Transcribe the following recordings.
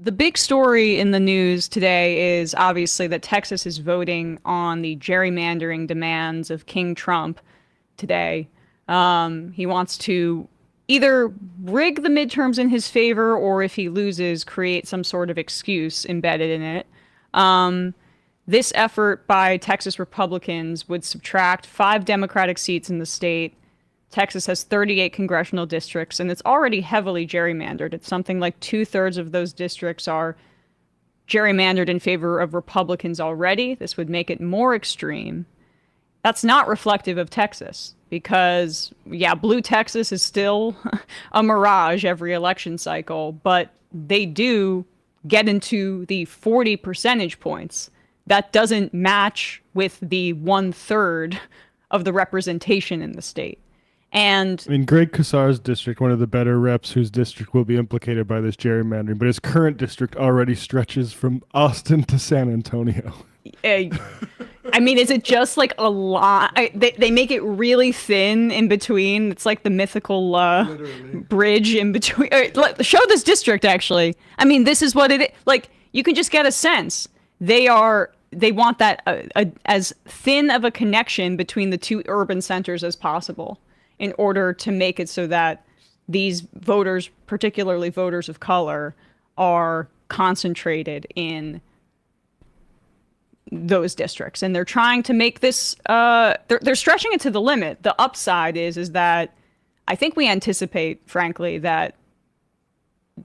The big story in the news today is obviously that Texas is voting on the gerrymandering demands of King Trump today. He wants to either rig the midterms in his favor or if he loses, create some sort of excuse embedded in it. This effort by Texas Republicans would subtract 5 Democratic seats in the state. Texas has 38 congressional districts, and it's already heavily gerrymandered. It's something like 2/3 of those districts are gerrymandered in favor of Republicans already. This would make it more extreme. That's not reflective of Texas because, yeah, blue Texas is still a mirage every election cycle, but they do get into the 40 percentage points. That doesn't match with the 1/3 of the representation in the state. And I mean, Greg Casar's district, one of the better reps whose district will be implicated by this gerrymandering, but his current district already stretches from Austin to San Antonio. I mean, is it just like a lot? They make it really thin in between. It's like the mythical bridge in between. Show this district, actually. I mean, this is what it is. Like, you can just get a sense. They want that as thin of a connection between the two urban centers as possible in order to make it so that these voters, particularly voters of color, are concentrated in those districts. And they're trying to make this, they're stretching it to the limit. The upside is that I think we anticipate, frankly, that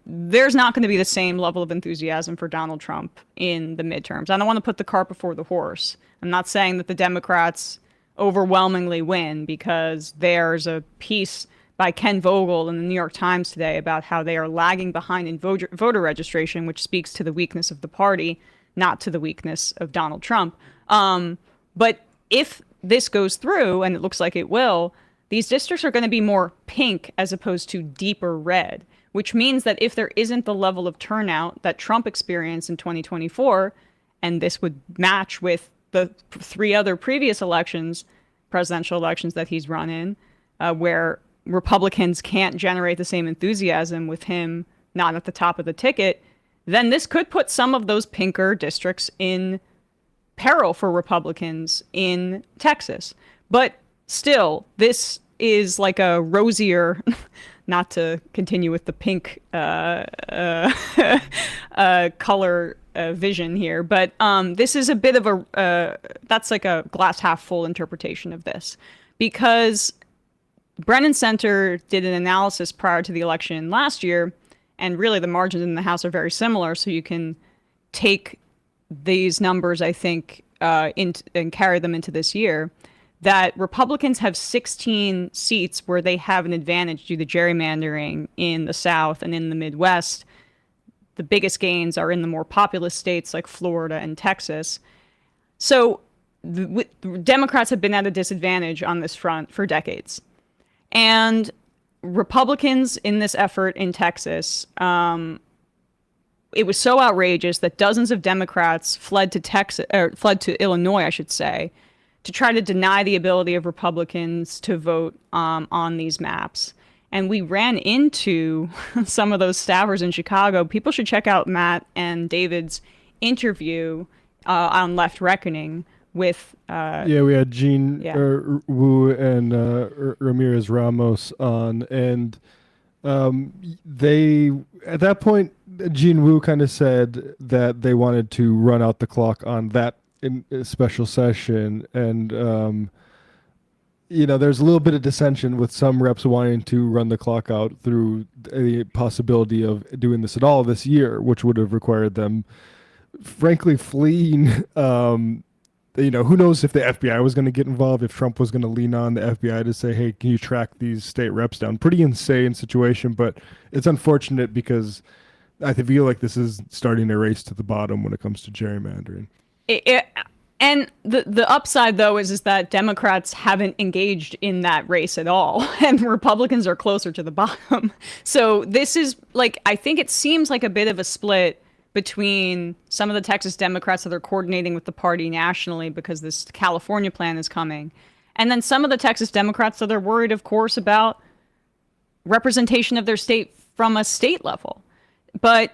there's not going to be the same level of enthusiasm for Donald Trump in the midterms. I don't want to put the cart before the horse. I'm not saying that the Democrats overwhelmingly win, because there's a piece by Ken Vogel in the New York Times today about how they are lagging behind in voter registration, which speaks to the weakness of the party, not to the weakness of Donald Trump. But if this goes through, and it looks like it will, these districts are going to be more pink as opposed to deeper red, which means that if there isn't the level of turnout that Trump experienced in 2024, and this would match with the 3 other previous elections, presidential elections that he's run in, where Republicans can't generate the same enthusiasm with him not at the top of the ticket, then this could put some of those pinker districts in peril for Republicans in Texas. But still, this is like a rosier, not to continue with the pink color vision here, but this is a bit of a, that's like a glass half full interpretation of this, because Brennan Center did an analysis prior to the election last year, and really the margins in the House are very similar, so you can take these numbers, I think, and carry them into this year, that Republicans have 16 seats where they have an advantage due to gerrymandering in the South and in the Midwest. The biggest gains are in the more populous states like Florida and Texas. So the Democrats have been at a disadvantage on this front for decades. And Republicans in this effort in Texas, it was so outrageous that dozens of Democrats fled to Illinois, I should say, to try to deny the ability of Republicans to vote on these maps. And we ran into some of those staffers in Chicago. People should check out Matt and David's interview on Left Reckoning with... we had Gene Wu and Ramirez Ramos on. And they, at that point, Gene Wu kind of said that they wanted to run out the clock on that in a special session. And... there's a little bit of dissension with some reps wanting to run the clock out through the possibility of doing this at all this year, which would have required them, frankly, fleeing. Who knows if the FBI was going to get involved, if Trump was going to lean on the FBI to say, hey, can you track these state reps down? Pretty insane situation, but it's unfortunate because I feel like this is starting a race to the bottom when it comes to gerrymandering. And the upside, though, is that Democrats haven't engaged in that race at all, and Republicans are closer to the bottom. So this is, like, I think it seems like a bit of a split between some of the Texas Democrats that are coordinating with the party nationally because this California plan is coming, and then some of the Texas Democrats that are worried, of course, about representation of their state from a state level. But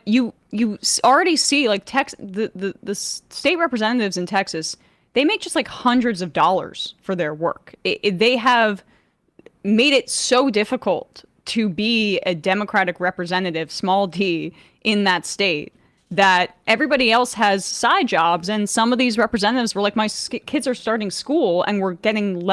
already see like the state representatives in Texas, they make just like hundreds of dollars for their work. They have made it so difficult to be a Democratic representative, small d, in that state that everybody else has side jobs. And some of these representatives were like, my kids are starting school and we're getting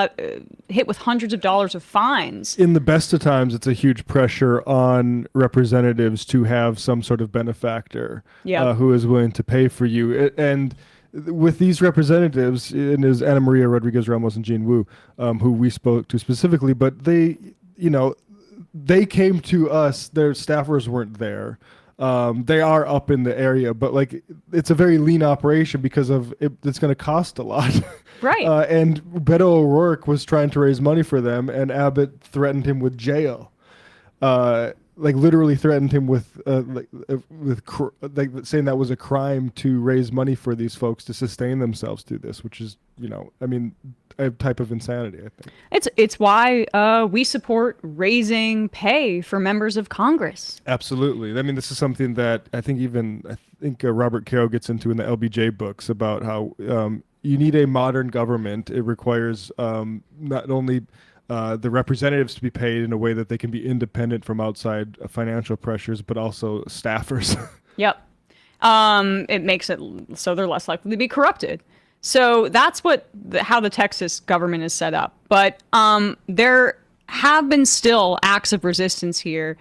hit with hundreds of dollars of fines. In the best of times, it's a huge pressure on representatives to have some sort of benefactor who is willing to pay for you. And with these representatives, and is Ana Maria Rodriguez Ramos and Jean Wu, who we spoke to specifically, but they, they came to us, their staffers weren't there. They are up in the area, but like it's a very lean operation because of it's going to cost a lot. Right. And Beto O'Rourke was trying to raise money for them, and Abbott threatened him with jail. Like literally threatened him with saying that was a crime to raise money for these folks to sustain themselves through this, which is, a type of insanity, I think. It's why we support raising pay for members of Congress. Absolutely. I mean, this is something that I think Robert Caro gets into in the LBJ books about how you need a modern government. It requires not only the representatives to be paid in a way that they can be independent from outside financial pressures, but also staffers. Yep. It makes it so they're less likely to be corrupted. So that's how the Texas government is set up. But there have been still acts of resistance here.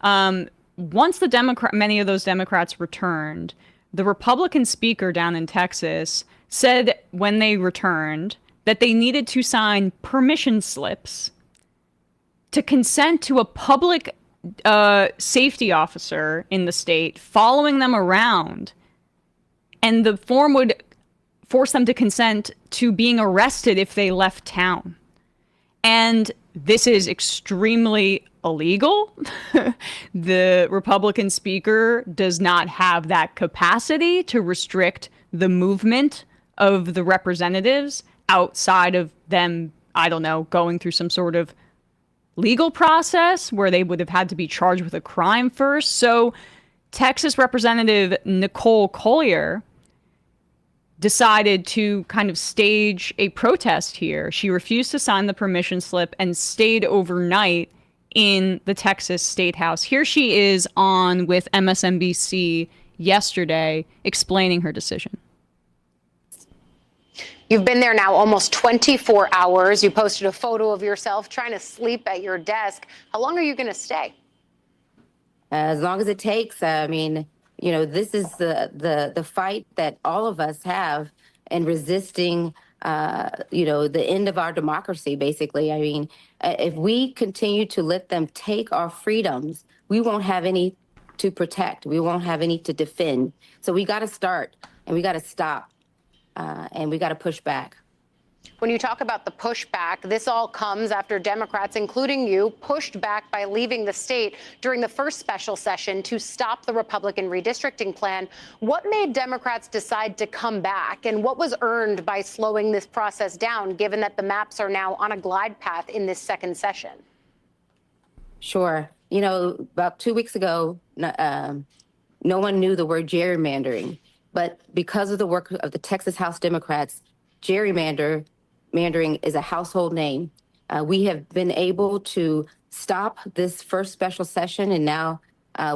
Once many of those Democrats returned, the Republican speaker down in Texas said when they returned that they needed to sign permission slips to consent to a public safety officer in the state following them around. And the form would force them to consent to being arrested if they left town. And this is extremely illegal. The Republican speaker does not have that capacity to restrict the movement of the representatives outside of them, I don't know, going through some sort of legal process where they would have had to be charged with a crime first. So Texas Representative Nicole Collier decided to kind of stage a protest here. She refused to sign the permission slip and stayed overnight in the Texas State House. Here she is on with MSNBC yesterday explaining her decision. You've been there now almost 24 hours. You posted a photo of yourself trying to sleep at your desk. How long are you going to stay? As long as it takes. I mean, this is the fight that all of us have in resisting, the end of our democracy, basically. I mean, if we continue to let them take our freedoms, we won't have any to protect. We won't have any to defend. So we got to start and we got to stop and we got to push back. When you talk about the pushback, this all comes after Democrats, including you, pushed back by leaving the state during the first special session to stop the Republican redistricting plan. What made Democrats decide to come back, and what was earned by slowing this process down, given that the maps are now on a glide path in this second session? Sure. About 2 weeks ago, no one knew the word gerrymandering, but because of the work of the Texas House Democrats, gerrymandering is a household name. We have been able to stop this first special session, and now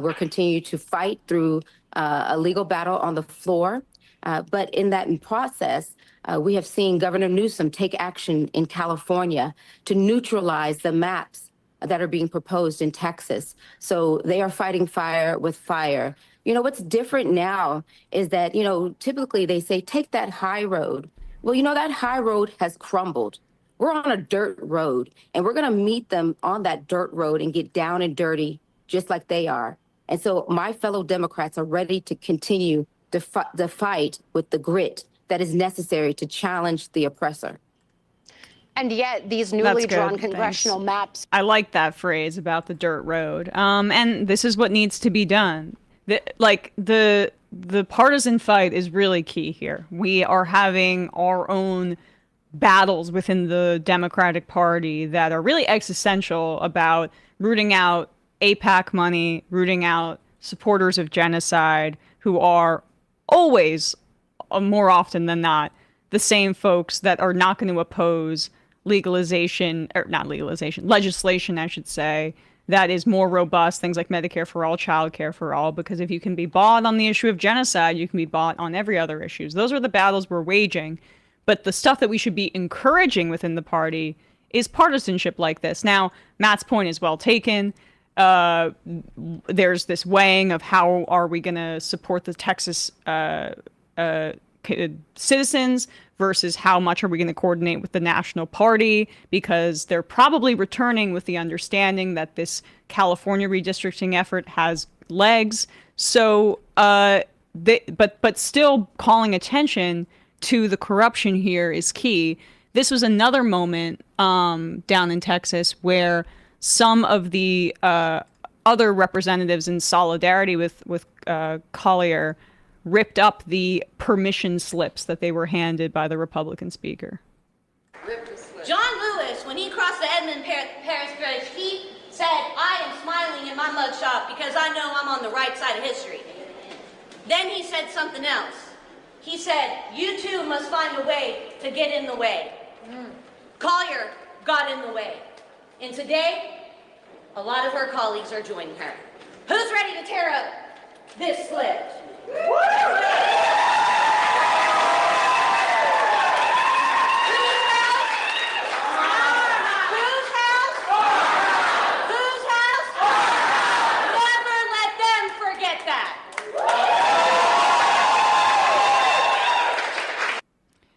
we're continuing to fight through a legal battle on the floor. But in that process, we have seen Governor Newsom take action in California to neutralize the maps that are being proposed in Texas. So they are fighting fire with fire. What's different now is that, typically they say, take that high road. Well, that high road has crumbled. We're on a dirt road, and we're going to meet them on that dirt road and get down and dirty just like they are. And so my fellow Democrats are ready to continue the fight with the grit that is necessary to challenge the oppressor. And yet these newly drawn congressional maps. I like that phrase about the dirt road. And this is what needs to be done. The partisan fight is really key here. We are having our own battles within the Democratic Party that are really existential about rooting out APAC money, rooting out supporters of genocide, who are always, more often than not, the same folks that are not going to oppose legislation, I should say, that is more robust, things like Medicare for all, child care for all, because if you can be bought on the issue of genocide, you can be bought on every other issue. Those are the battles we're waging. But the stuff that we should be encouraging within the party is partisanship like this. Now, Matt's point is well taken. There's this weighing of how are we going to support the Texas citizens versus how much are we going to coordinate with the national party, because they're probably returning with the understanding that this California redistricting effort has legs. So, but still calling attention to the corruption here is key. This was another moment down in Texas where some of the other representatives in solidarity with Collier ripped up the permission slips that they were handed by the Republican speaker. John Lewis, when he crossed the Edmund-Paris Bridge, he said, "I am smiling in my mugshot because I know I'm on the right side of history." Then he said something else. He said, "You too must find a way to get in the way." Collier got in the way. And today, a lot of her colleagues are joining her. Who's ready to tear up this slip?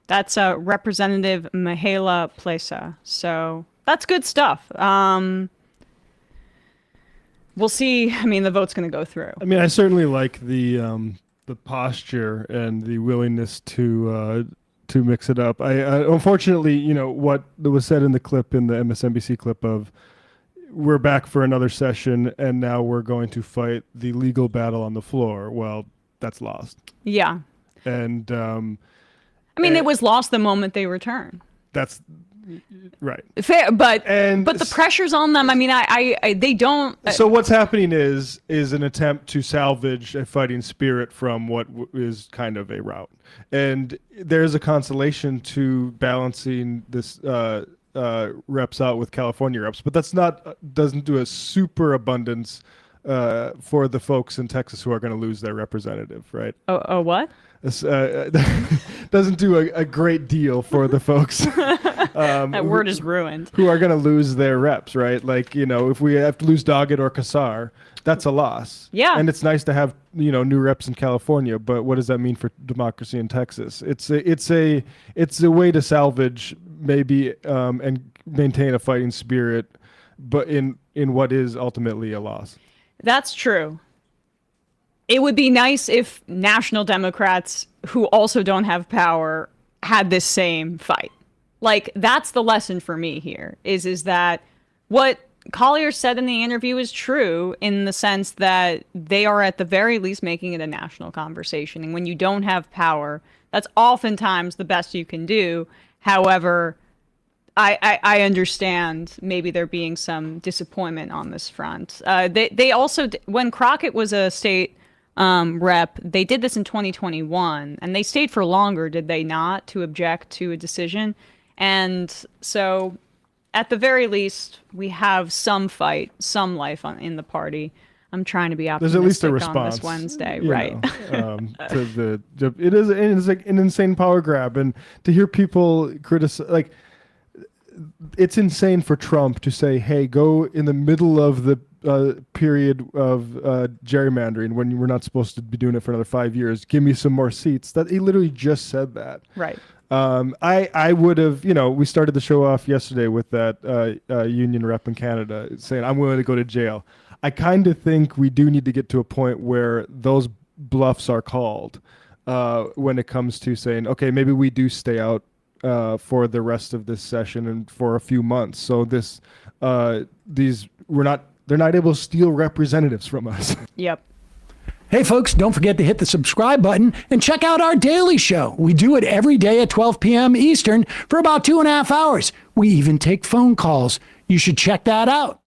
That's Representative Mihaela Plesa. So that's good stuff. We'll see. I mean, the vote's going to go through. I mean, I certainly like the posture and the willingness to mix it up. I unfortunately, you know, what was said in the clip, in the MSNBC clip of, we're back for another session and now we're going to fight the legal battle on the floor. Well, that's lost. Yeah. And I mean, it was lost the moment they returned. That's right. Fair, but the pressure's on them. I mean, they don't. So what's happening is an attempt to salvage a fighting spirit from what is kind of a rout, and there's a consolation to balancing this reps out with California reps, but doesn't do a super abundance for the folks in Texas who are going to lose their representative, right? Oh, what? Doesn't do a great deal for the folks. That word is ruined. Who are going to lose their reps, right? Like, you know, if we have to lose Doggett or Kassar, that's a loss. Yeah. And it's nice to have, you know, new reps in California, but what does that mean for democracy in Texas? It's a way to salvage maybe and maintain a fighting spirit, but in what is ultimately a loss. That's true. It would be nice if national Democrats who also don't have power had this same fight. Like, that's the lesson for me here, is that what Collier said in the interview is true, in the sense that they are at the very least making it a national conversation. And when you don't have power, that's oftentimes the best you can do. However, I understand maybe there being some disappointment on this front. They also, when Crockett was a state rep, they did this in 2021, and they stayed for longer, did they not, to object to a decision? And so, at the very least, we have some fight, some life in the party. I'm trying to be optimistic. There's at least a response on this Wednesday, right? It is like an insane power grab, and to hear people criticize, like, it's insane for Trump to say, "Hey, go in the middle of the period of gerrymandering when we're not supposed to be doing it for another 5 years. Give me some more seats." That he literally just said that. Right. I would have, you know, we started the show off yesterday with that union rep in Canada saying, "I'm willing to go to jail." I kind of think we do need to get to a point where those bluffs are called when it comes to saying, okay, maybe we do stay out for the rest of this session and for a few months. So they're not able to steal representatives from us. Yep. Hey folks, don't forget to hit the subscribe button and check out our daily show. We do it every day at 12 p.m. Eastern for about 2.5 hours. We even take phone calls. You should check that out.